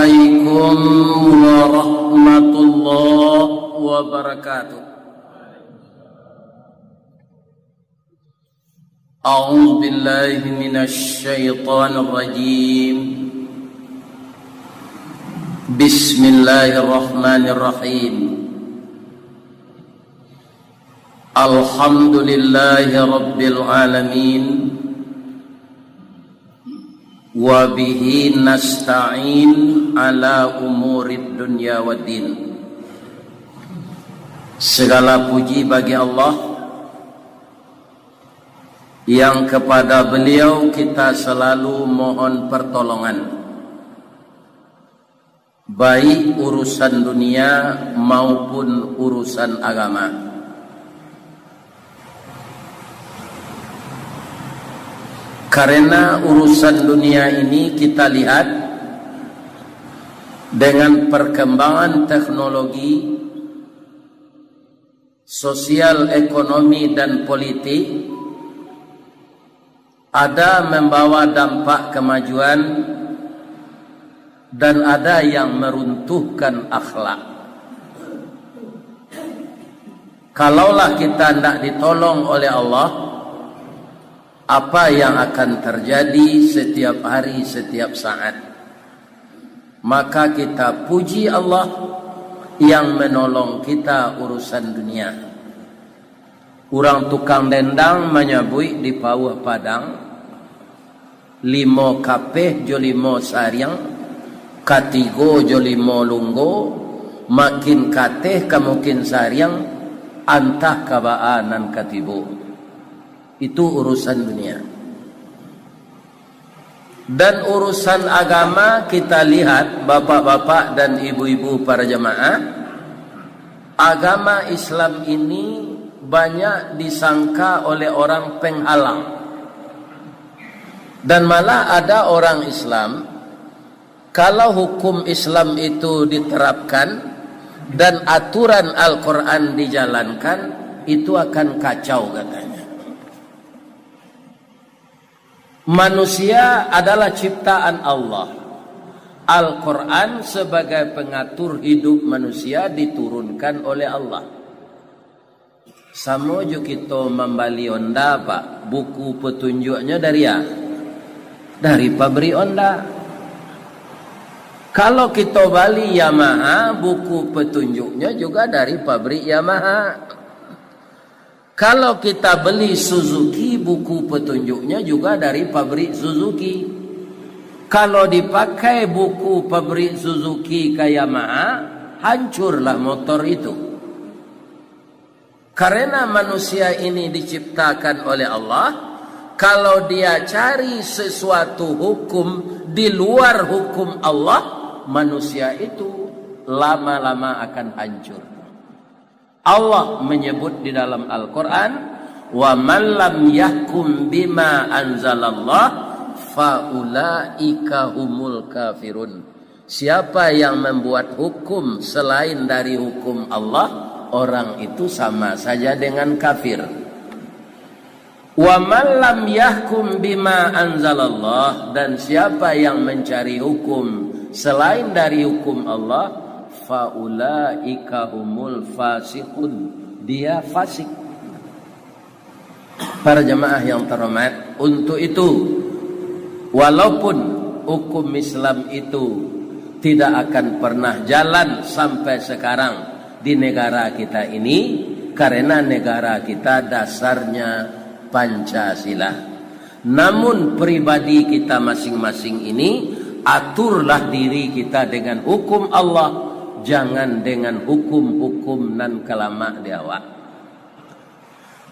Assalamualaikum warahmatullahi wabarakatuh. A'udzu billahi minasy syaithanir rajim. Bismillahirrahmanirrahim. Alhamdulillahi rabbil alamin. Wa bihi nasta'in ala umurid dunya waddin. Segala puji bagi Allah yang kepada beliau kita selalu mohon pertolongan, baik urusan dunia maupun urusan agama. Karena urusan dunia ini kita lihat dengan perkembangan teknologi, sosial, ekonomi, dan politik, ada membawa dampak kemajuan dan ada yang meruntuhkan akhlak. Kalaulah kita tidak ditolong oleh Allah, apa yang akan terjadi setiap hari, setiap saat? Maka kita puji Allah yang menolong kita urusan dunia. Orang tukang dendang menyabui di bawah padang, 5 kapeh jo 5 sariang, katigo jo 5 lunggo, makin kateh kamukin sariang, antah kabaanan katibo. Itu urusan dunia. Dan urusan agama kita lihat, bapak-bapak dan ibu-ibu para jemaah, agama Islam ini banyak disangka oleh orang penghalang. Dan malah ada orang Islam, kalau hukum Islam itu diterapkan dan aturan Al-Quran dijalankan, itu akan kacau katanya. Manusia adalah ciptaan Allah. Al-Quran sebagai pengatur hidup manusia diturunkan oleh Allah. Sama juga kita membeli Honda, Pak. Buku petunjuknya dari ya? Dari pabrik Honda. Kalau kita beli Yamaha, buku petunjuknya juga dari pabrik Yamaha. Kalau kita beli Suzuki, buku petunjuknya juga dari pabrik Suzuki. Kalau dipakai buku pabrik Suzuki ke Yamaha, hancurlah motor itu. Karena manusia ini diciptakan oleh Allah, kalau dia cari sesuatu hukum di luar hukum Allah, manusia itu lama-lama akan hancur. Allah menyebut di dalam Al-Quran, wa man lam yahkum bima anzalallah faulaika humul kafirun. Siapa yang membuat hukum selain dari hukum Allah, orang itu sama saja dengan kafir. Wa man lam yahkum bima anzalallah, dan siapa yang mencari hukum selain dari hukum Allah, faulaika humul fasiqun, dia fasik. Para jemaah yang terhormat, untuk itu walaupun hukum Islam itu tidak akan pernah jalan sampai sekarang di negara kita ini, karena negara kita dasarnya Pancasila. Namun pribadi kita masing-masing ini, aturlah diri kita dengan hukum Allah, jangan dengan hukum-hukum nan kelama di awak.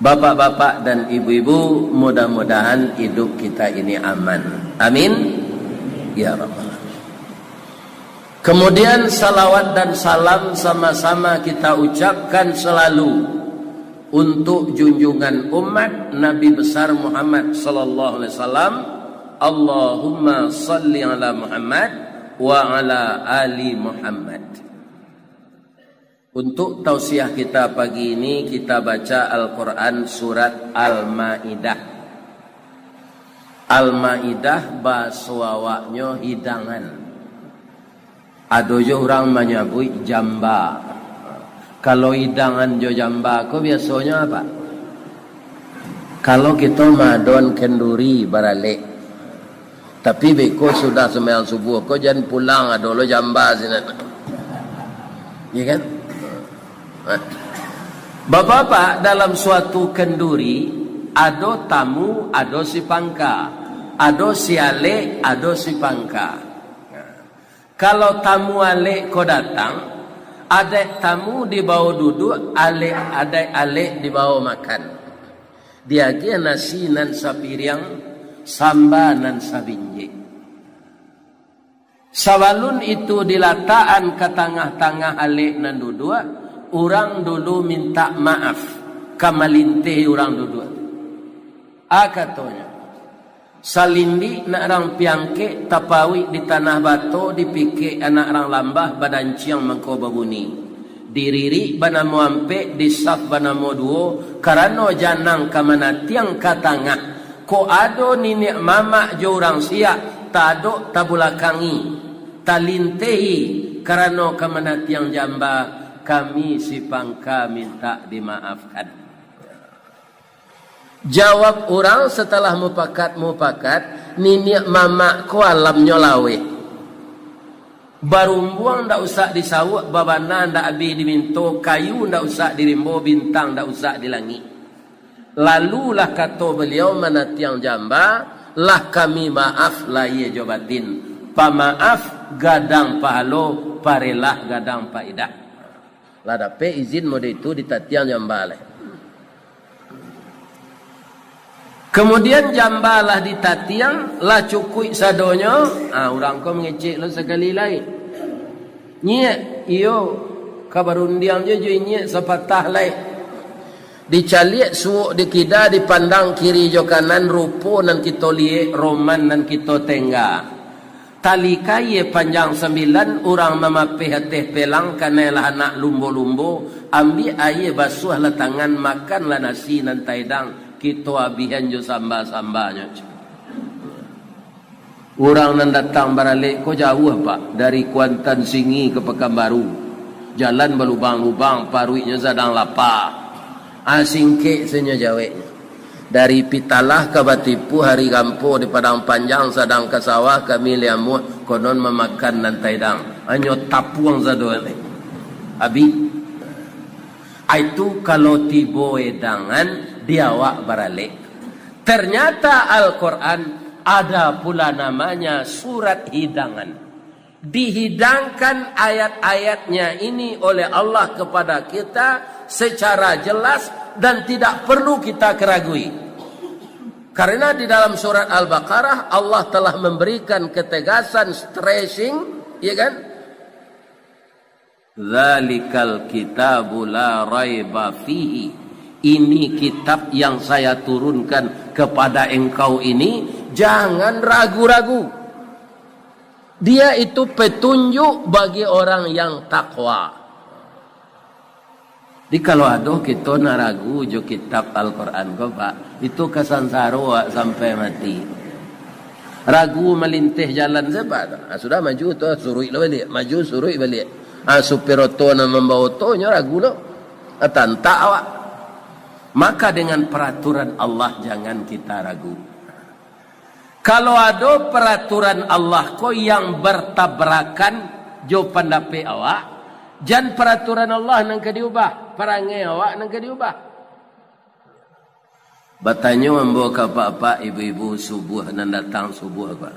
Bapak-bapak dan ibu-ibu, mudah-mudahan hidup kita ini aman. Amin ya rabbal. Kemudian salawat dan salam sama-sama kita ucapkan selalu untuk junjungan umat Nabi besar Muhammad sallallahu alaihi wasallam. Allahumma salli ala Muhammad wa ala ali Muhammad. Untuk tausiah kita pagi ini, kita baca Al-Quran surat Al-Ma'idah. Al-Ma'idah bahasa wawaknya hidangan. Ada je orang menyebut jamba. Kalau hidangan jo jamba ko biasanya apa? Kalau kita madon kenduri barale. Tapi beko sudah sembahyang subuh ko jangan pulang ada lo jamba sini. Ya kan? Bapak-bapak, dalam suatu kenduri ada tamu, ada si pangka, ada si ale, ada si pangka. Kalau tamu ale ko datang, ada tamu di bawah duduk, ada ale di bawah makan. Dia dia nasi nan sapiriang, samba nan sabinje. Sawalun itu dilataan ke tengah-tengah ale nan duduk, orang dulu minta maaf, kamalintih orang duduk. Katanya, salindi nak orang piangke tapawi di tanah batu dipikir anak orang lambah badan ciang mangko babuni. Diriri bana muampe disaf bana moduo karano janang kamana tiang katangah ko ado ninik mama jo orang siak tado tabulakangi talintehi karano kamana tiang jamba kami si pangka minta dimaafkan. Jawab orang setelah mupakat ninik mama ko alam nyolawe. Barumbuang ndak usah disawuk, babana ndak abi diminto, kayu ndak usah dirimbo, bintang ndak usah dilangi. Lalulah kata beliau mana tiang jamba, lah kami maaf lah ye jawatin. Pamaaf gadang pahalo, parelah gadang paidah. Lah dapat izin mode itu di tiang jamba leh. Kemudian jambalah di tatiang lah cukui sadonyo. Orang kau mengecek lo sekali lain. Nyek iyo kabarundiang je nyek sepatah lain. Dicaliak suuk dikida dipandang kiri jo kanan rupo nan kita liek roman nan kita tengga. Tali kaye panjang 9 orang mamapeh hateh pelang kanelah anak lumbo-lumbo ambil air basuh lah tangan makan lah nasi nan taidang. Kita abihan jo samba-sambanya. Orang nan datang baralik ko jauh pak dari Kuantan Singi ke Pekanbaru. Jalan berlubang-lubang, paruinya sedang lapar. Singke senya jaweknya. Dari Pitalah ke Batipu hari Gampo di Padang Panjang sedang ke sawah kami liamu konon memakan nan taidang. Hanya tapuang zadoane. Abi itu kalau tibo edangan diawak baralik. Ternyata Al-Quran ada pula namanya surat hidangan. Dihidangkan ayat-ayatnya ini oleh Allah kepada kita secara jelas dan tidak perlu kita keragui. Karena di dalam surat Al-Baqarah Allah telah memberikan ketegasan stressing, ya kan? Zalikal kitabu la raiba fihi. Ini kitab yang saya turunkan kepada engkau ini, jangan ragu-ragu. Dia itu petunjuk bagi orang yang takwa. Jadi kalau ada kita nak ragu jo kitab Al-Quran ko pak, itu kesansaro sampai mati. Ragu melintih jalan sebab sudah maju tu surui balik, maju surui balik. Supir oto na membawa otonya ragu lo, tantak awak. Maka dengan peraturan Allah jangan kita ragu. Kalau ada peraturan Allah ko yang bertabrakan jo pandape awak, jangan peraturan Allah nang ke diubah, perangai awak nang ke diubah. Bertanya membawa ke apa-apa ibu-ibu subuh nan datang subuh apa.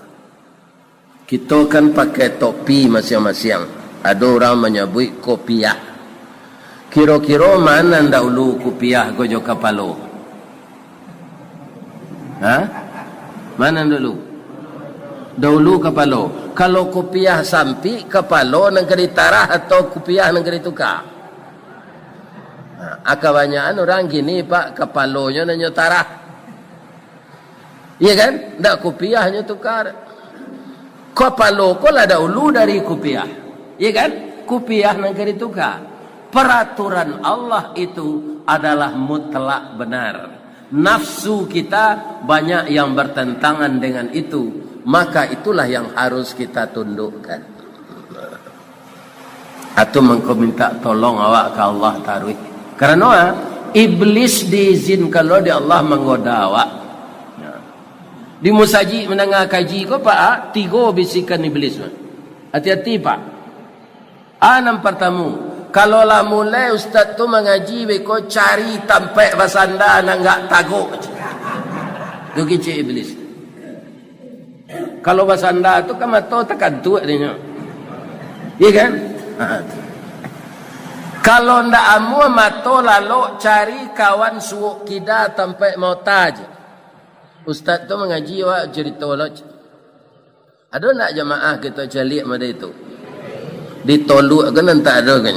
Kita kan pakai topi masing-masing. Ada orang menyebut kopiah. Kira-kira mana dahulu kopiah gojo kapalo? Mana dulu? Dahulu kapalo. Kalau kopiah sampi kapalo nang kedi tarah atau kopiah nang kedi tukar. Kebanyakan orang gini pak kapalonya nang tarah. Iya kan? Ndak kopiahnya tukar. Kapalo ko lah dahulu dari kopiah. Iya kan? Kopiah nang kedi tukar. Peraturan Allah itu adalah mutlak benar. Nafsu kita banyak yang bertentangan dengan itu. Maka itulah yang harus kita tundukkan. atau mengko minta tolong awak ke Allah taruh. Karena iblis diizinkan lo di Allah menggoda awak. Di musaji mendengar kaji ko pak, 3 bisikan iblis. Hati-hati pak. Yang pertama, kalau lah mulai ustaz tu mengaji beko cari tampai basanda nak enggak taguk. Tu kecil iblis. Kalau basanda tu kan mato tekan tu dia. Iya kan? Kalau ndak amu mato lalu cari kawan suuk kida tampai mau taj. Ustaz tu mengaji awak cerita lo. Ada nak jemaah kita calik pada itu? Ditoluk kan tak ada kan?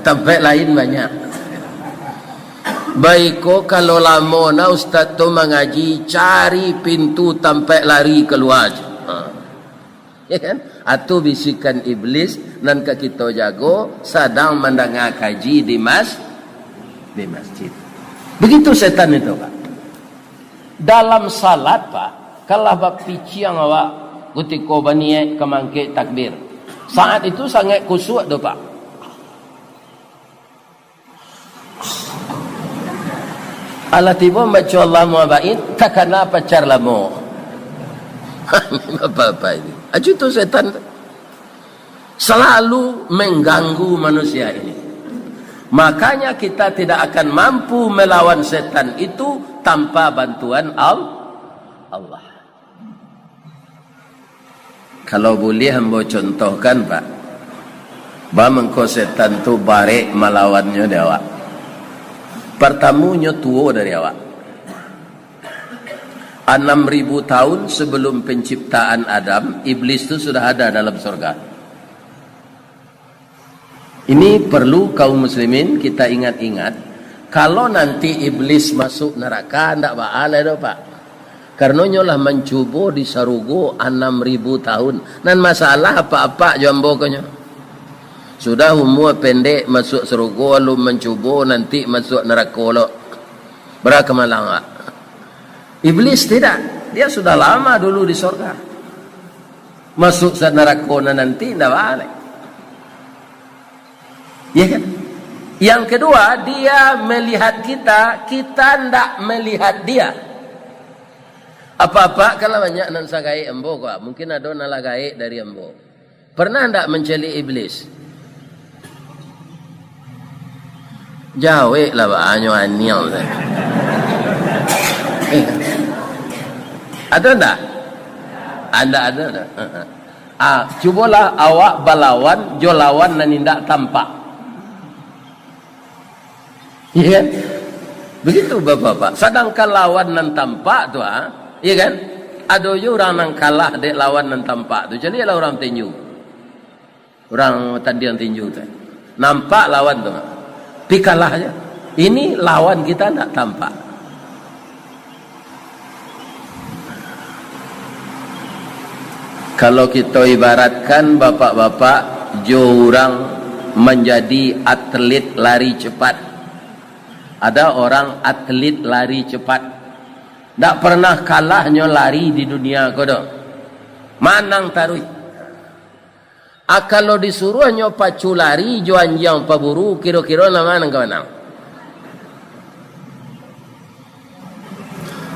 Tampai lain banyak. Baiko kalau lama na ustaz tu mengaji cari pintu tampai lari keluar. Ya kan? Atau bisikan iblis nan ka kita jago sedang mendengar kaji di masjid. Begitu setan itu Pak. Dalam salat Pak, kalau bab piciang awak ketika bani kemangke takbir. Saat itu sangat khusyuk tu Pak. Allah tiba baca Allah mu'abaid takana pacar lamo. Apa-apa ini. Aju tu setan selalu mengganggu manusia ini. Makanya kita tidak akan mampu melawan setan itu tanpa bantuan Allah. Kalau boleh hamba contohkan Pak, bamengko setan tu barek melawannya dia awak. Pertamunya tua dari awak. 6.000 tahun sebelum penciptaan Adam, iblis itu sudah ada dalam surga. Ini perlu kaum muslimin kita ingat-ingat. Kalau nanti iblis masuk neraka, tidak ba'ala itu Pak. Karena nyolah mencuba di sarugo 6.000 tahun. Dan masalah apa-apa jamboknya. Sudah umur pendek masuk sarugo, lalu mencuba nanti masuk neraka lo. Berapa malang Pak? Iblis tidak. Dia sudah lama dulu di surga. Masuk ke neraka nanti tidak ba'ala. Ya kan? Yang kedua, dia melihat kita tidak melihat dia. Apa-apa kalau banyak nan sagai embo kok. Mungkin ada nala gaik dari embo. Pernah tidak menceli iblis? Jawe lah banyak aniang. Ada tak? Ada. Cubalah awak balawan, jolawan dan tidak tampak. Ya kan? Begitu bapak-bapak. Sedangkan lawan nan tampak tu ya kan? Ada je orang yang kalah dek lawan nan tampak tu. Jadi lah orang tinju. Orang tanding tinju tu. Nampak lawan tu. Tapi kalah aja. Ini lawan kita tak tampak. Kalau kita ibaratkan bapak-bapak, jo orang menjadi atlet lari cepat. Ada orang atlet lari cepat. Tak pernah kalahnya lari di dunia kodoh. Manang taruh. Kalau disuruhnya pacu lari, juan jang paburu, kira-kira nama nang kemanang.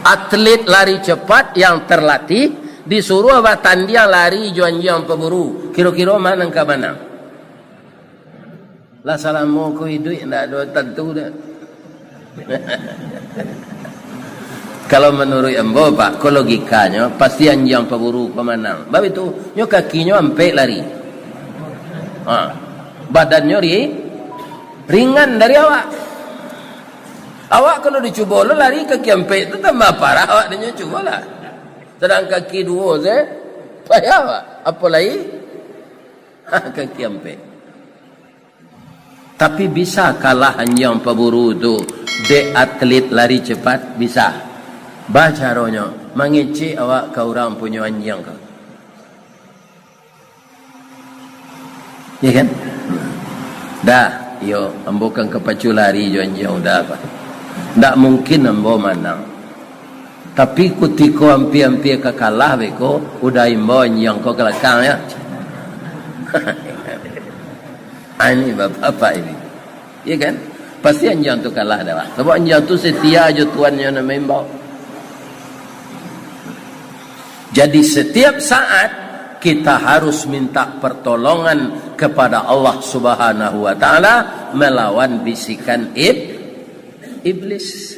Atlet lari cepat yang terlatih, disuruh batandiang lari, juan jang paburu, kira-kira mana nang kemanang. Lah salamu ko hidup, tak ada tentu dah. Kalau menurut embo Pak, kalau logikanya pasti anjang paburu pemanang. Bab itu nyo kakinya sampai lari. Badannya ringan dari awak. Awak kalau dicuba lo lari kaki sampai itu tambah parah awak dia cubalah. Sedang kaki dua payah awak. Apa lagi? Kaki sampai. Tapi bisa kalah anjang paburu tu de atlet lari cepat bisa. Baca ronya mengecek awak ke orang punya anjang ke. Ya kan? Dah, yo ambokan kepacu lari jo anjang dah apa. Tak mungkin ambo manang. Tapi kutiko ampi-ampi ke kalah beko udah imbo anjang ko kelakang ya. Ini bapak ini. Ya kan? Pasti anjang tu kalah dah. Sebab anjang tu setia aja tuannya nak membau. Jadi setiap saat kita harus minta pertolongan kepada Allah Subhanahu wa taala melawan bisikan iblis.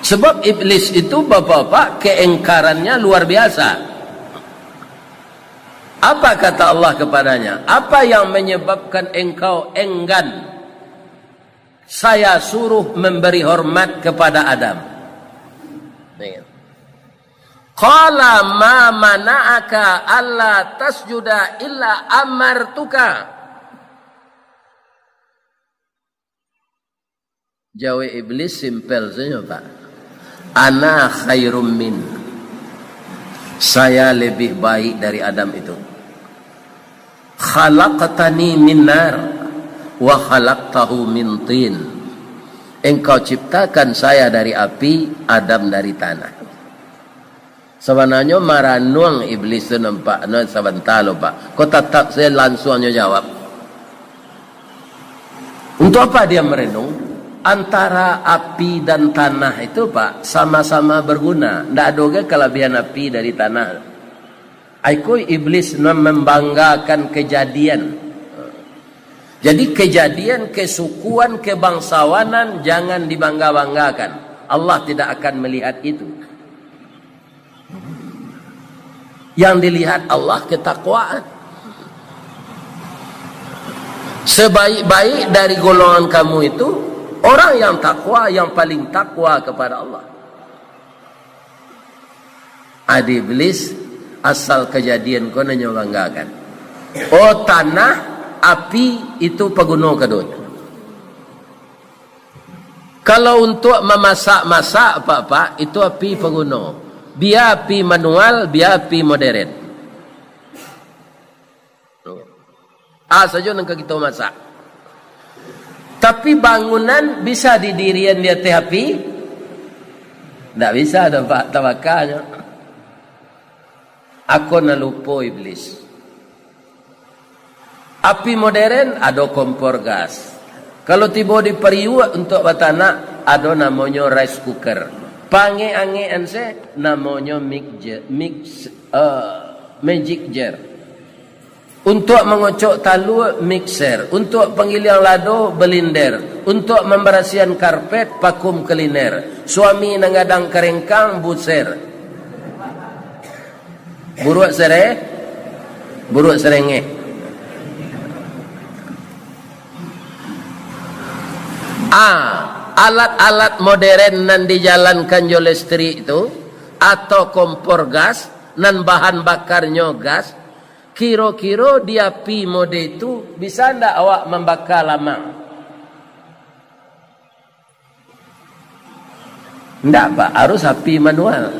Sebab iblis itu bapak-bapak keengkarannya luar biasa. Apa kata Allah kepadanya? Apa yang menyebabkan engkau enggan saya suruh memberi hormat kepada Adam? Qala ma mana'aka alla tasjuda illa amartuka. Jawab iblis simpel saja Pak. Ana khairum min. Saya lebih baik dari Adam itu. Khalaqtani min nar wa khalaqtahu min tin. Engkau ciptakan saya dari api, Adam dari tanah. Sebenarnya maranuang iblis tu nampak no sebentar lo Pak. Kau tetap saya langsungnya jawab. Untuk apa dia merenung? Antara api dan tanah itu Pak sama-sama berguna. Tidak ada kelebihan api dari tanah. Aku iblis membanggakan kejadian. Jadi kejadian, kesukuan, kebangsawanan jangan dibangga-banggakan. Allah tidak akan melihat itu. Yang dilihat Allah ketakwaan. Sebaik-baik dari golongan kamu itu orang yang takwa, yang paling takwa kepada Allah. Ada iblis asal kejadian kau nanya banggakan. Oh tanah, api itu pegunung kedua. Kalau untuk memasak-masak apa-apa itu api pegunung. Biar api manual, biar api modern. Saja nak kita masak. Tapi bangunan bisa didirian di atas api? Tak bisa dah Pak, tawakalnya. Aku nak lupa iblis. Api modern ada kompor gas. Kalau tiba di periuk untuk batanak ada namanya rice cooker. Pange-angean se namanya magic jar. Untuk mengocok talu mixer, untuk penggiling lado blender, untuk membersihkan karpet vakum cleaner. Suami nangadang kerengkang buser. Buruk serenge. Alat-alat modern nan dijalankan jo listrik itu atau kompor gas nan bahan bakarnya gas, kira-kira di api mode itu bisa ndak awak membakar lamang? Ndak Pak, harus api manual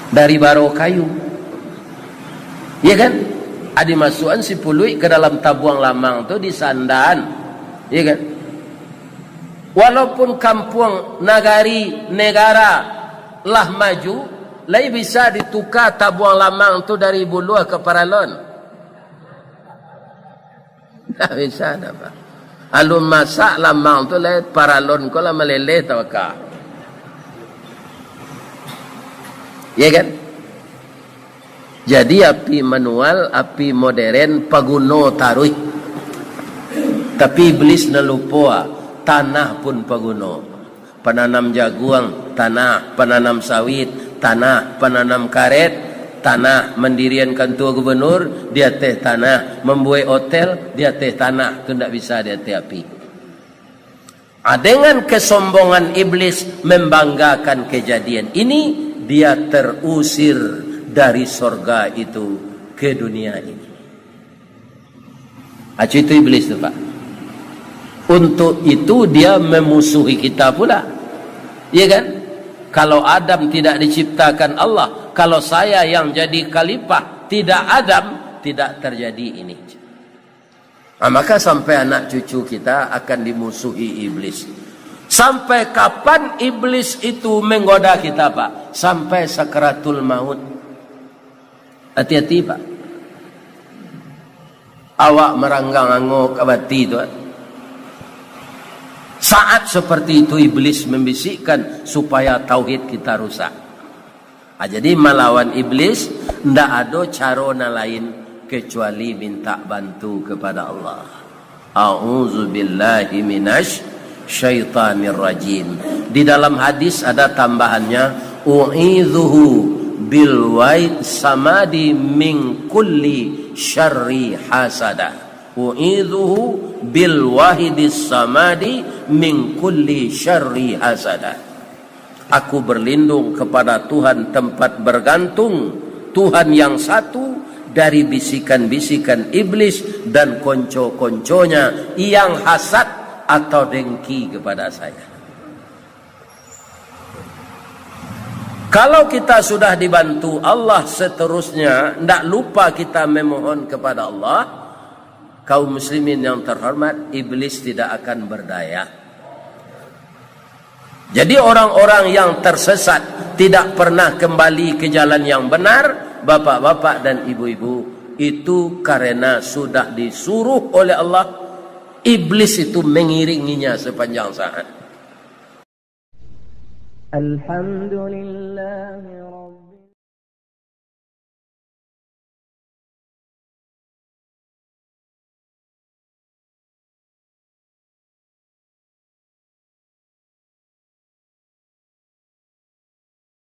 dari baro kayu. Ya kan? Ada masukan si pului ke dalam tabuang lamang tu di sandan. Ya kan? Walaupun kampung nagari negara lah maju, lai bisa ditukar tabuang lamang tu dari Buluh ke Paralon. Tak bisa dah Pak. Alun masak lamang tu lai Paralon ko lah meleleh tawaka. Ya kan? Jadi api manual, api modern paguno taruh. Tapi iblis na lupa. Tanah pun paguno. Penanam jagung, tanah. Penanam sawit, tanah. Penanam karet, tanah. Mendirian kantor gubernur, dia teh tanah. Membuat hotel, dia teh tanah. Itu tidak bisa dia teh api. Dengan kesombongan iblis membanggakan kejadian ini, dia terusir dari sorga itu ke dunia ini. Itu iblis itu Pak. Untuk itu dia memusuhi kita pula. Ya kan? Kalau Adam tidak diciptakan Allah, kalau saya yang jadi khalifah, tidak Adam, tidak terjadi ini. Maka sampai anak cucu kita akan dimusuhi iblis. Sampai kapan iblis itu menggoda kita Pak? Sampai sakaratul maut. Hati-hati Pak. awak meranggang angok abati tu. Saat seperti itu iblis membisikkan supaya tauhid kita rusak. Jadi melawan iblis ndak ada cara lain kecuali minta bantu kepada Allah. A'udzubillahi minasy syaitanir rajim. Di dalam hadis ada tambahannya, u'idzuhu bil waid samadi min kulli syarri hasada. U'idzuhu bil wahidis samadi min kulli syarri hasada. Aku berlindung kepada Tuhan tempat bergantung, Tuhan yang satu, dari bisikan-bisikan iblis dan konco-konconya yang hasad atau dengki kepada saya. Kalau kita sudah dibantu Allah seterusnya, tidak lupa kita memohon kepada Allah, kaum muslimin yang terhormat, iblis tidak akan berdaya. Jadi orang-orang yang tersesat tidak pernah kembali ke jalan yang benar, bapak-bapak dan ibu-ibu, itu karena sudah disuruh oleh Allah, iblis itu mengiringinya sepanjang saat. Alhamdulillah.